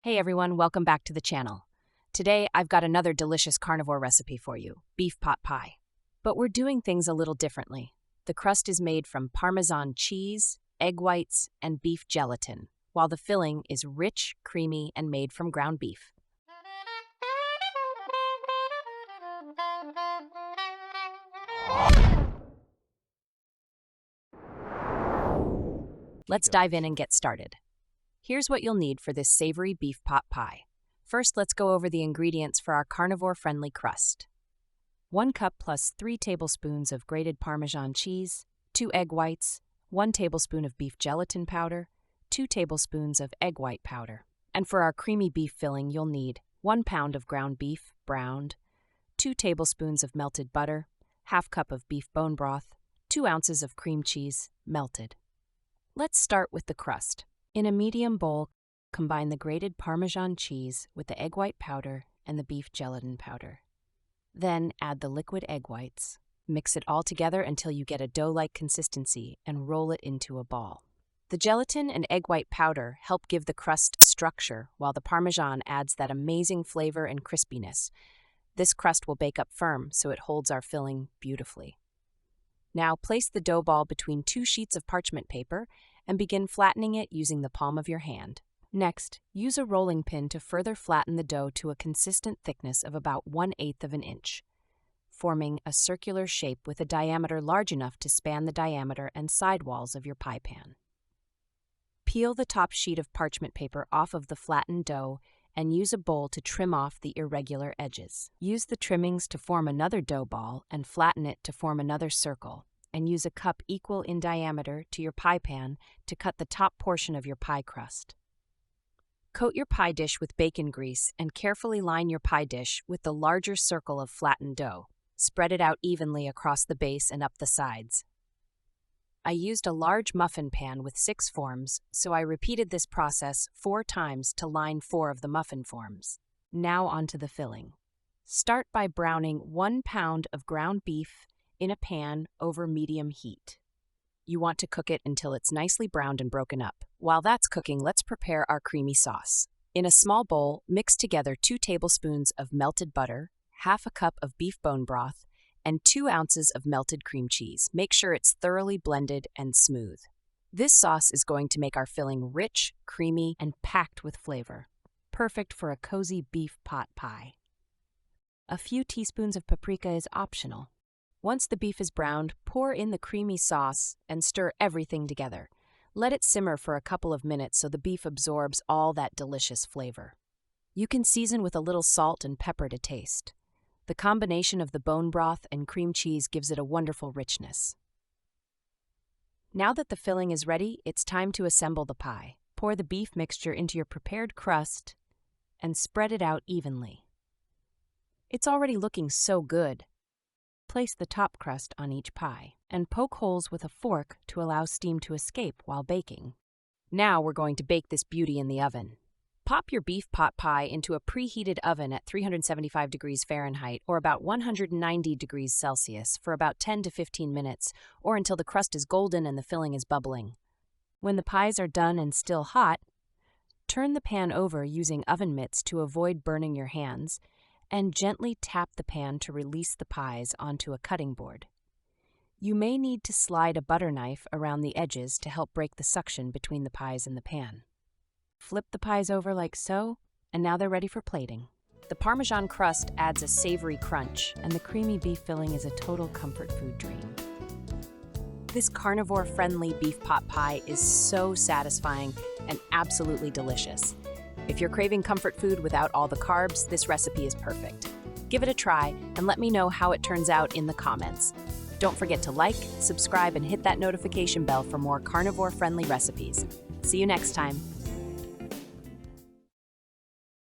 Hey everyone, welcome back to the channel. Today I've got another delicious carnivore recipe for you, beef pot pie. But we're doing things a little differently. The crust is made from parmesan cheese, egg whites, and beef gelatin, while the filling is rich, creamy, and made from ground beef. Let's dive in and get started. Here's what you'll need for this savory beef pot pie. First, let's go over the ingredients for our carnivore-friendly crust. 1 cup plus 3 tablespoons of grated parmesan cheese, 2 egg whites, 1 tablespoon of beef gelatin powder, 2 tablespoons of egg white powder. And for our creamy beef filling, you'll need 1 pound of ground beef, browned, 2 tablespoons of melted butter, half cup of beef bone broth, 2 ounces of cream cheese, melted. Let's start with the crust. In a medium bowl, combine the grated Parmesan cheese with the egg white powder and the beef gelatin powder. Then add the liquid egg whites. Mix it all together until you get a dough-like consistency and roll it into a ball. The gelatin and egg white powder help give the crust structure, while the Parmesan adds that amazing flavor and crispiness. This crust will bake up firm so it holds our filling beautifully. Now place the dough ball between 2 sheets of parchment paper and begin flattening it using the palm of your hand. Next, use a rolling pin to further flatten the dough to a consistent thickness of about 1/8 of an inch, forming a circular shape with a diameter large enough to span the diameter and side walls of your pie pan. Peel the top sheet of parchment paper off of the flattened dough and use a bowl to trim off the irregular edges. Use the trimmings to form another dough ball and flatten it to form another circle, and use a cup equal in diameter to your pie pan to cut the top portion of your pie crust. Coat your pie dish with bacon grease and carefully line your pie dish with the larger circle of flattened dough. Spread it out evenly across the base and up the sides. I used a large muffin pan with 6 forms, so I repeated this process 4 times to line 4 of the muffin forms. Now onto the filling. Start by browning 1 pound of ground beef in a pan over medium heat. You want to cook it until it's nicely browned and broken up. While that's cooking, let's prepare our creamy sauce. In a small bowl, mix together 2 tablespoons of melted butter, half a cup of beef bone broth, and 2 ounces of melted cream cheese. Make sure it's thoroughly blended and smooth. This sauce is going to make our filling rich, creamy, and packed with flavor. Perfect for a cozy beef pot pie. A few teaspoons of paprika is optional. Once the beef is browned, pour in the creamy sauce and stir everything together. Let it simmer for a couple of minutes so the beef absorbs all that delicious flavor. You can season with a little salt and pepper to taste. The combination of the bone broth and cream cheese gives it a wonderful richness. Now that the filling is ready, it's time to assemble the pie. Pour the beef mixture into your prepared crust and spread it out evenly. It's already looking so good. Place the top crust on each pie and poke holes with a fork to allow steam to escape while baking. Now we're going to bake this beauty in the oven. Pop your beef pot pie into a preheated oven at 375 degrees Fahrenheit or about 190 degrees Celsius for about 10 to 15 minutes, or until the crust is golden and the filling is bubbling. When the pies are done and still hot, turn the pan over using oven mitts to avoid burning your hands, and gently tap the pan to release the pies onto a cutting board. You may need to slide a butter knife around the edges to help break the suction between the pies and the pan. Flip the pies over like so, and now they're ready for plating. The Parmesan crust adds a savory crunch, and the creamy beef filling is a total comfort food dream. This carnivore-friendly beef pot pie is so satisfying and absolutely delicious. If you're craving comfort food without all the carbs, this recipe is perfect. Give it a try and let me know how it turns out in the comments. Don't forget to like, subscribe, and hit that notification bell for more carnivore-friendly recipes. See you next time.